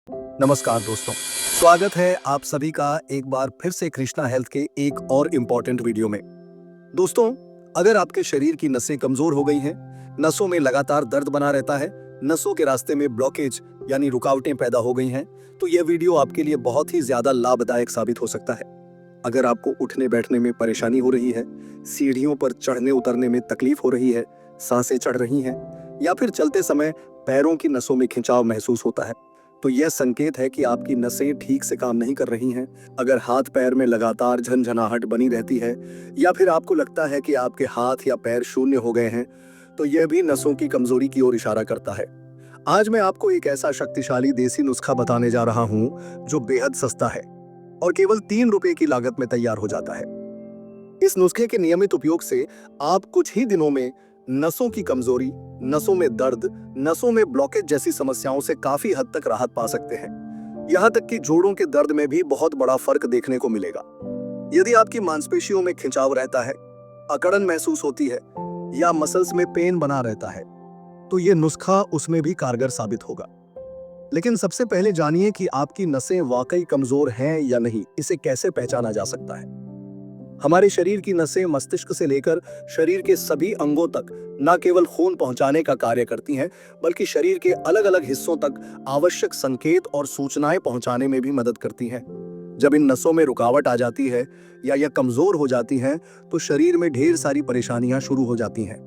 नमस्कार दोस्तों, स्वागत है आप सभी का एक बार फिर से कृष्णा हेल्थ के एक और इम्पोर्टेंट वीडियो में। दोस्तों, अगर आपके शरीर की नसें कमजोर हो गई हैं, नसों में लगातार दर्द बना रहता है, नसों के रास्ते में ब्लॉकेज यानी रुकावटें पैदा हो गई हैं, तो यह वीडियो आपके लिए बहुत ही ज्यादा लाभदायक साबित हो सकता है। अगर आपको उठने बैठने में परेशानी हो रही है, सीढ़ियों पर चढ़ने उतरने में तकलीफ हो रही है, सांसें चढ़ रही हैं, या फिर चलते समय पैरों की नसों में खिंचाव महसूस होता है, तो यह संकेत है कि आपकी नसें ठीक से काम नहीं कर रही हैं। अगर हाथ पैर में लगातार झनझनाहट बनी रहती है, या फिर आपको लगता है कि आपके हाथ या पैर शून्य हो गए हैं, तो यह भी नसों की कमजोरी की ओर इशारा करता है। आज मैं आपको एक ऐसा शक्तिशाली देसी नुस्खा बताने जा रहा हूं जो बेहद सस्ता है और केवल 3 रुपए की लागत में तैयार हो जाता है। इस नुस्खे के नियमित उपयोग से आप कुछ ही दिनों में नसों की कमजोरी, नसों में दर्द, नसों में ब्लॉकेज जैसी समस्याओं से काफी हद तक राहत पा सकते हैं। यहाँ तक कि जोड़ों के दर्द में भी बहुत बड़ा फर्क देखने को मिलेगा। यदि आपकी मांसपेशियों में खिंचाव रहता है, अकड़न महसूस होती है या मसल्स में पेन बना रहता है, तो ये नुस्खा उसमें भी कारगर साबित होगा। लेकिन सबसे पहले जानिए कि आपकी नसें वाकई कमजोर हैं या नहीं। इसे कैसे पहचाना जा सकता है? हमारे शरीर की नसें मस्तिष्क से लेकर शरीर के सभी अंगों तक न केवल खून पहुंचाने का कार्य करती हैं, बल्कि शरीर के अलग अलग हिस्सों तक आवश्यक संकेत और सूचनाएं पहुंचाने में भी मदद करती हैं। जब इन नसों में रुकावट आ जाती है या यह कमजोर हो जाती हैं, तो शरीर में ढेर सारी परेशानियां शुरू हो जाती हैं।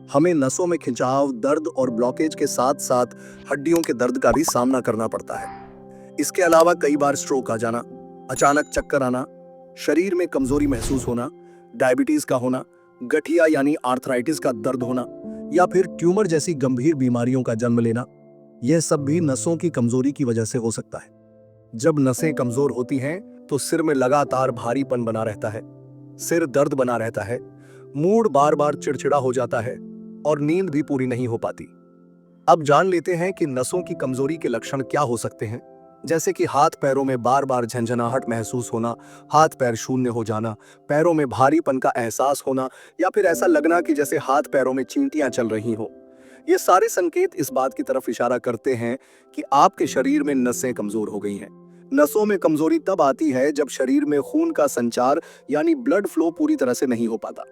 हमें नसों में खिंचाव, दर्द और ब्लॉकेज के साथ साथ हड्डियों के दर्द का भी सामना करना पड़ता है। इसके अलावा कई बार स्ट्रोक आ जाना, अचानक चक्कर आना, शरीर में कमजोरी महसूस होना, डायबिटीज का होना, गठिया यानी आर्थराइटिस का दर्द होना, या फिर ट्यूमर जैसी गंभीर बीमारियों का जन्म लेना, यह सब भी नसों की कमजोरी की वजह से हो सकता है। जब नसें कमजोर होती हैं, तो सिर में लगातार भारीपन बना रहता है, सिर दर्द बना रहता है, मूड बार बार चिड़चिड़ा हो जाता है और नींद भी पूरी नहीं हो पाती। अब जान लेते हैं कि नसों की कमजोरी के लक्षण क्या हो सकते हैं, जैसे कि हाथ पैरों में बार बार झंझनाहट महसूस होना, हाथ पैर शून्य हो जाना, पैरों में भारीपन का एहसास होना, या फिर ऐसा लगना कि जैसे हाथ पैरों में चींटियां चल रही हो। ये सारे संकेत इस बात की तरफ इशारा करते हैं कि आपके शरीर में नसें कमजोर हो गई हैं। नसों में कमजोरी तब आती है जब शरीर में खून का संचार यानी ब्लड फ्लो पूरी तरह से नहीं हो पाता।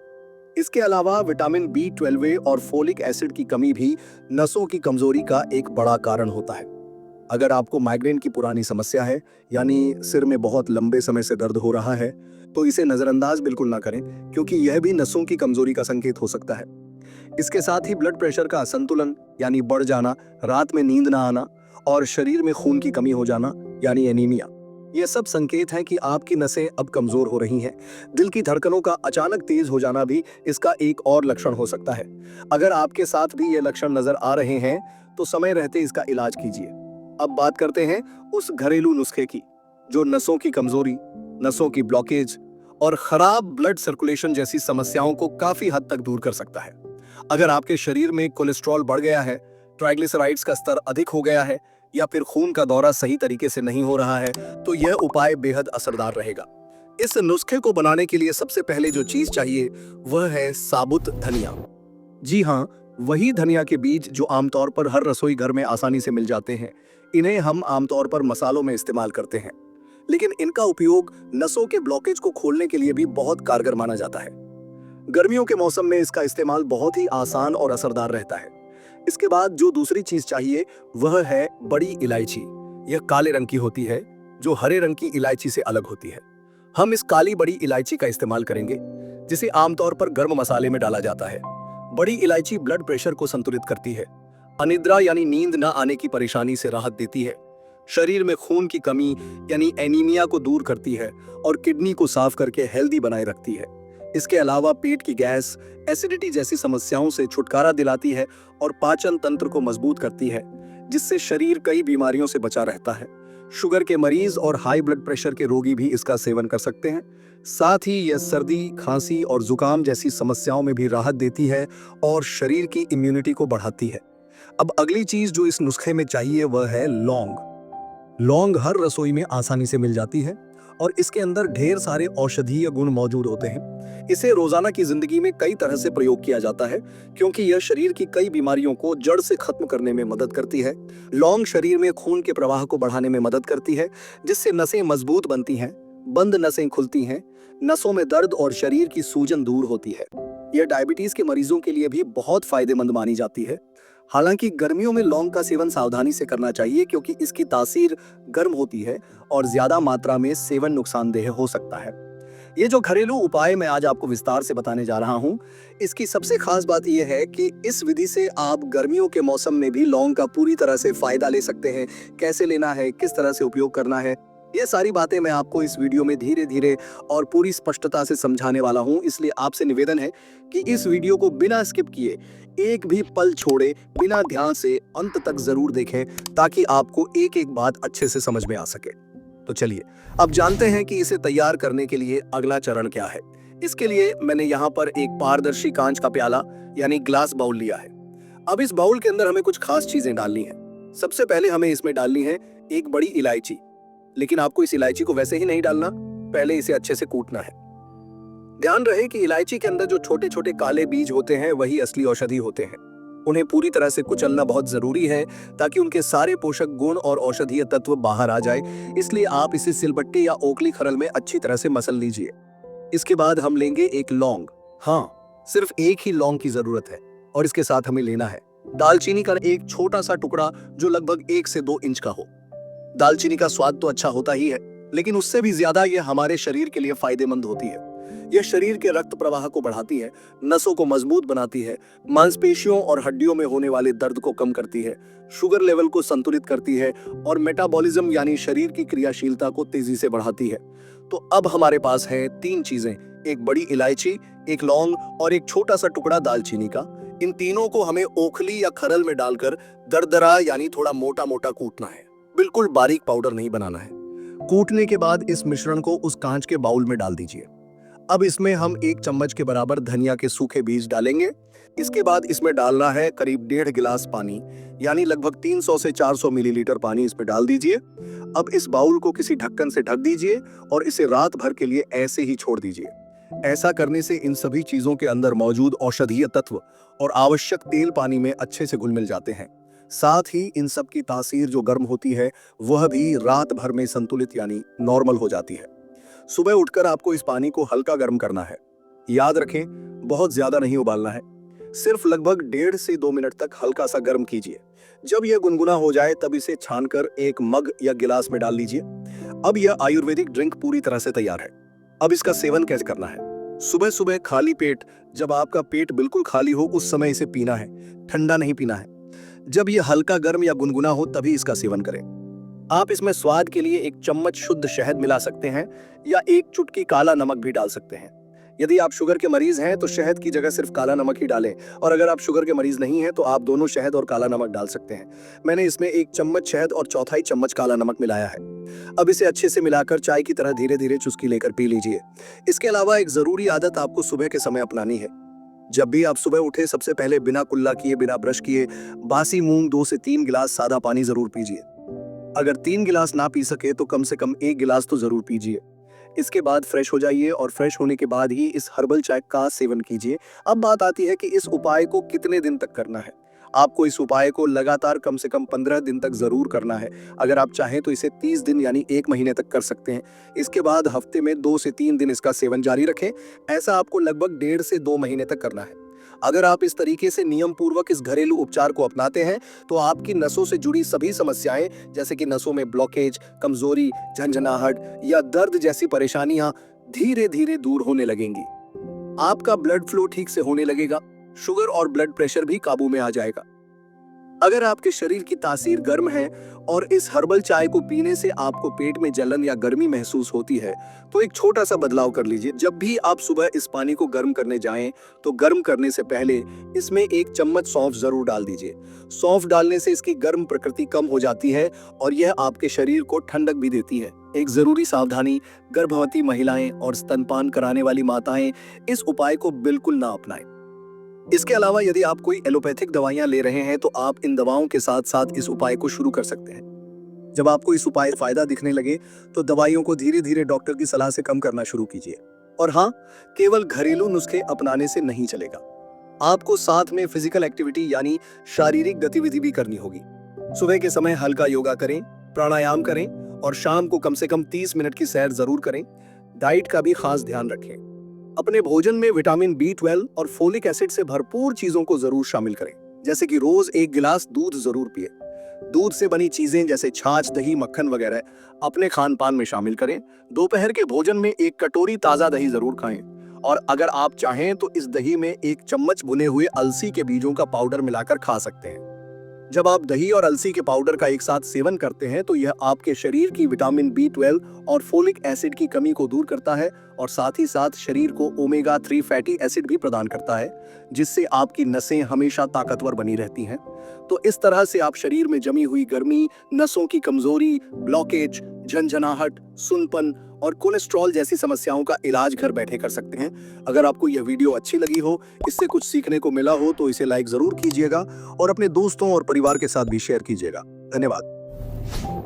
इसके अलावा विटामिन B12 और फोलिक एसिड की कमी भी नसों की कमजोरी का एक बड़ा कारण होता है। अगर आपको माइग्रेन की पुरानी समस्या है, यानी सिर में बहुत लंबे समय से दर्द हो रहा है, तो इसे नजरअंदाज बिल्कुल ना करें, क्योंकि यह भी नसों की कमजोरी का संकेत हो सकता है। इसके साथ ही ब्लड प्रेशर का असंतुलन यानी बढ़ जाना, रात में नींद ना आना और शरीर में खून की कमी हो जाना यानी एनीमिया, ये सब संकेत हैं कि आपकी नसें अब कमजोर हो रही हैं। दिल की धड़कनों का अचानक तेज हो जाना भी इसका एक और लक्षण हो सकता है। अगर आपके साथ भी ये लक्षण नजर आ रहे हैं, तो समय रहते इसका इलाज कीजिए। अब बात करते हैं उस घरेलू नुस्खे की, जो नसों की कमजोरी, नसों की ब्लॉकेज और खराब ब्लड सर्कुलेशन जैसी समस्याओं को काफी हद तक दूर कर सकता है। अगर आपके शरीर में कोलेस्ट्रॉल बढ़ गया है, ट्राइग्लिसराइड्स का स्तर अधिक हो गया है, या फिर खून का दौरा सही तरीके से नहीं हो रहा है, तो यह उपाय बेहद असरदार रहेगा। इस नुस्खे को बनाने के लिए सबसे पहले जो चीज चाहिए वह है साबुत धनिया। जी हाँ, वही धनिया के बीज जो आमतौर पर हर रसोई घर में आसानी से मिल जाते हैं। इन्हें हम आमतौर पर मसालों में इस्तेमाल करते हैं, लेकिन इनका उपयोग नसों के ब्लॉकेज को खोलने के लिए भी बहुत कारगर माना जाता है। गर्मियों के मौसम में इसका इस्तेमाल बहुत ही आसान और असरदार रहता है। इसके बाद जो दूसरी चीज चाहिए वह है बड़ी इलायची। यह काले रंग की होती है, जो हरे रंग की इलायची से अलग होती है। हम इस काली बड़ी इलायची का इस्तेमाल करेंगे, जिसे आमतौर पर गर्म मसाले में डाला जाता है। बड़ी इलायची ब्लड प्रेशर को संतुलित करती है, अनिद्रा यानी नींद न आने की परेशानी से राहत देती है, शरीर में खून की कमी यानी एनीमिया को दूर करती है और किडनी को साफ करके हेल्दी बनाए रखती है। इसके अलावा पेट की गैस, एसिडिटी जैसी समस्याओं से छुटकारा दिलाती है और पाचन तंत्र को मजबूत करती है, जिससे शरीर कई बीमारियों से बचा रहता है। शुगर के मरीज और हाई ब्लड प्रेशर के रोगी भी इसका सेवन कर सकते हैं। साथ ही यह सर्दी, खांसी और जुकाम जैसी समस्याओं में भी राहत देती है और शरीर की इम्यूनिटी को बढ़ाती है। अब अगली चीज जो इस नुस्खे में चाहिए वह है लौंग। लौंग हर रसोई में आसानी से मिल जाती है और इसके अंदर ढेर सारे औषधीय गुण मौजूद होते हैं। इसे रोजाना की जिंदगी में कई तरह से प्रयोग किया जाता है क्योंकि यह शरीर की कई बीमारियों को जड़ से खत्म करने में मदद करती है। लौंग शरीर में खून के प्रवाह को बढ़ाने में मदद करती है, जिससे नसें मजबूत बनती हैं, बंद नसें खुलती हैं, नसों में दर्द और शरीर की सूजन दूर होती है। यह डायबिटीज के मरीजों के लिए भी बहुत फायदेमंद मानी जाती है। हालांकि गर्मियों में लौंग का सेवन सावधानी से करना चाहिए क्योंकि इसकी तासीर गर्म होती है और ज्यादा मात्रा में सेवन नुकसानदेह हो सकता है। ये जो घरेलू उपाय मैं आज आपको विस्तार से बताने जा रहा हूँ, इसकी सबसे खास बात यह है कि इस विधि से आप गर्मियों के मौसम में भी लौंग का पूरी तरह से फायदा ले सकते हैं। कैसे लेना है, किस तरह से उपयोग करना है, ये सारी बातें मैं आपको इस वीडियो में धीरे धीरे और पूरी स्पष्टता से समझाने वाला हूँ। इसलिए आपसे निवेदन है कि इस वीडियो को बिना स्किप किए, एक भी पल छोड़े, बिना ध्यान से अंत तक जरूर देखें ताकि आपको एक एक बात अच्छे से समझ में आ सके। तो चलिए अब जानते हैं कि इसे तैयार करने के लिए अगला चरण क्या है। इसके लिए मैंने यहाँ पर एक पारदर्शी कांच का प्याला यानी ग्लास बाउल लिया है। अब इस बाउल के अंदर हमें कुछ खास चीजें डालनी है। सबसे पहले हमें इसमें डालनी है एक बड़ी इलायची, लेकिन आपको इस इलायची को वैसे ही नहीं डालना, पहले इसे अच्छे से कूटना है। ध्यान रहे कि इलायची के अंदर जो छोटे छोटे काले बीज होते हैं वही असली औषधि होते हैं। उन्हें पूरी तरह से कुचलना बहुत जरूरी है ताकि उनके सारे पोषक गुण और औषधीय तत्व बाहर आ जाए। इसलिए आप इसे सिलबट्टे या ओखली खरल में अच्छी तरह से मसल लीजिए। इसके बाद हम लेंगे एक लौंग। हाँ, सिर्फ एक ही लौंग की जरूरत है और इसके साथ हमें लेना है दालचीनी का एक छोटा सा टुकड़ा जो लगभग 1 से 2 इंच का हो। दालचीनी का स्वाद तो अच्छा होता ही है, लेकिन उससे भी ज्यादा यह हमारे शरीर के लिए फायदेमंद होती है। यह शरीर के रक्त प्रवाह को बढ़ाती है, नसों को मजबूत बनाती है, मांसपेशियों और हड्डियों में होने वाले दर्द को कम करती है, शुगर लेवल को संतुलित करती है और मेटाबॉलिज्म यानी शरीर की क्रियाशीलता को तेजी से बढ़ाती है। तो अब हमारे पास है 3 चीजें, एक बड़ी इलायची, एक लौंग और एक छोटा सा टुकड़ा दालचीनी का। इन तीनों को हमें ओखली या खरल में डालकर दरदरा यानी थोड़ा मोटा मोटा कूटना है। बिल्कुल बारीक पाउडर नहीं बनाना है। कूटने के बाद इस मिश्रण को उस कांच के बाउल में डाल दीजिए। अब इसमें हम 1 चम्मच के बराबर धनिया के सूखे बीज डालेंगे। इसके बाद इसमें डालना है करीब 1.5 गिलास पानी, यानी लगभग 300 से 400 मिलीलीटर पानी इसमें डाल दीजिए। अब इस बाउल को किसी ढक्कन से ढक दीजिए और इसे रात भर के लिए ऐसे ही छोड़ दीजिए। ऐसा करने से इन सभी चीजों के अंदर मौजूद औषधीय तत्व और आवश्यक तेल पानी में अच्छे से घुल मिल जाते हैं। साथ ही इन सब की तासीर जो गर्म होती है वह भी रात भर में संतुलित यानी नॉर्मल हो जाती है। सुबह उठकर आपको इस पानी को हल्का गर्म करना है। याद रखें, बहुत ज्यादा नहीं उबालना है, सिर्फ लगभग 1.5 से 2 मिनट तक हल्का सा गर्म कीजिए। जब यह गुनगुना हो जाए तब इसे छानकर एक मग या गिलास में डाल लीजिए। अब यह आयुर्वेदिक ड्रिंक पूरी तरह से तैयार है। अब इसका सेवन कैसे करना है? सुबह सुबह खाली पेट, जब आपका पेट बिल्कुल खाली हो उस समय इसे पीना है, ठंडा नहीं पीना है। जब यह हल्का गर्म या गुनगुना हो तभी इसका सेवन करें। आप इसमें स्वाद के लिए 1 चम्मच शुद्ध शहद मिला सकते हैं या 1 चुटकी काला नमक भी डाल सकते हैं। यदि आप शुगर के मरीज हैं तो शहद की जगह सिर्फ काला नमक ही डालें, और अगर आप शुगर के मरीज नहीं हैं तो आप दोनों शहद और काला नमक डाल सकते हैं। मैंने इसमें 1 चम्मच शहद और 1/4 चम्मच काला नमक मिलाया है। अब इसे अच्छे से मिलाकर चाय की तरह धीरे धीरे चुस्की लेकर पी लीजिए। इसके अलावा एक जरूरी आदत आपको सुबह के समय अपनानी है। जब भी आप सुबह उठे सबसे पहले बिना कुल्ला किए, बिना ब्रश किए बासी मूंग 2 से 3 गिलास सादा पानी जरूर पीजिए। अगर 3 गिलास ना पी सके तो कम से कम 1 गिलास तो जरूर पीजिए। इसके बाद फ्रेश हो जाइए और फ्रेश होने के बाद ही इस हर्बल चाय का सेवन कीजिए। अब बात आती है कि इस उपाय को कितने दिन तक करना है। आपको इस उपाय को लगातार कम से कम 15 दिन तक जरूर करना है। अगर आप चाहें तो इसे 30 दिन यानी 1 महीने तक कर सकते हैं। इसके बाद हफ्ते में 2 से 3 दिन इसका सेवन जारी रखें। ऐसा आपको लगभग 1.5 से 2 महीने तक करना है। अगर आप इस तरीके से नियम पूर्वक इस घरेलू उपचार को अपनाते हैं तो आपकी नसों से जुड़ी सभी समस्याएं, जैसे कि नसों में ब्लॉकेज, कमजोरी, झंझनाहट या दर्द जैसी परेशानियां धीरे धीरे दूर होने लगेंगी। आपका ब्लड फ्लो ठीक से होने लगेगा, शुगर और ब्लड प्रेशर भी काबू में आ जाएगा। अगर आपके शरीर की तासीर गर्म है और इस हर्बल चाय को पीने से आपको पेट में जलन या गर्मी महसूस होती है तो एक छोटा सा बदलाव कर लीजिए। जब भी आप सुबह इस पानी को गर्म करने जाएं तो गर्म करने से पहले इसमें 1 चम्मच सौंफ जरूर डाल दीजिए। सौंफ डालने से इसकी गर्म प्रकृति कम हो जाती है और यह आपके शरीर को ठंडक भी देती है। एक जरूरी सावधानी, गर्भवती महिलाएं और स्तनपान कराने वाली माताएं इस उपाय को बिल्कुल ना अपनाएं। इसके अलावा यदि आप कोई एलोपैथिक दवाइयां ले रहे हैं तो आप इन दवाओं के साथ साथ इस उपाय को शुरू कर सकते हैं। जब आपको इस उपाय फायदा दिखने लगे तो दवाइयों को धीरे धीरे डॉक्टर की सलाह से कम करना शुरू कीजिए। और हाँ, केवल घरेलू नुस्खे अपनाने से नहीं चलेगा, आपको साथ में फिजिकल एक्टिविटी यानी शारीरिक गतिविधि भी करनी होगी। सुबह के समय हल्का योगा करें, प्राणायाम करें और शाम को कम से कम 30 मिनट की सैर जरूर करें। डाइट का भी खास ध्यान रखें। अपने भोजन में विटामिन B12 और फोलिक एसिड से भरपूर चीजों को जरूर शामिल करें, जैसे कि रोज 1 गिलास दूध जरूर पिए। दूध से बनी चीजें जैसे छाछ, दही, मक्खन वगैरह अपने खान पान में शामिल करें। दोपहर के भोजन में 1 कटोरी ताजा दही जरूर खाएं और अगर आप चाहें तो इस दही में 1 चम्मच भुने हुए अलसी के बीजों का पाउडर मिलाकर खा सकते हैं। जब आप दही और अलसी के पाउडर का एक साथ सेवन करते हैं तो यह आपके शरीर की विटामिन B12 और फोलिक एसिड की कमी को दूर करता है और साथ ही साथ शरीर को ओमेगा 3 फैटी एसिड भी प्रदान करता है, जिससे आपकी नसें हमेशा ताकतवर बनी रहती हैं। तो इस तरह से आप शरीर में जमी हुई गर्मी, नसों की कमजोरी, ब्लॉकेज, झंझनाहट, सुनपन और कोलेस्ट्रॉल जैसी समस्याओं का इलाज घर बैठे कर सकते हैं। अगर आपको यह वीडियो अच्छी लगी हो, इससे कुछ सीखने को मिला हो तो इसे लाइक जरूर कीजिएगा और अपने दोस्तों और परिवार के साथ भी शेयर कीजिएगा। धन्यवाद।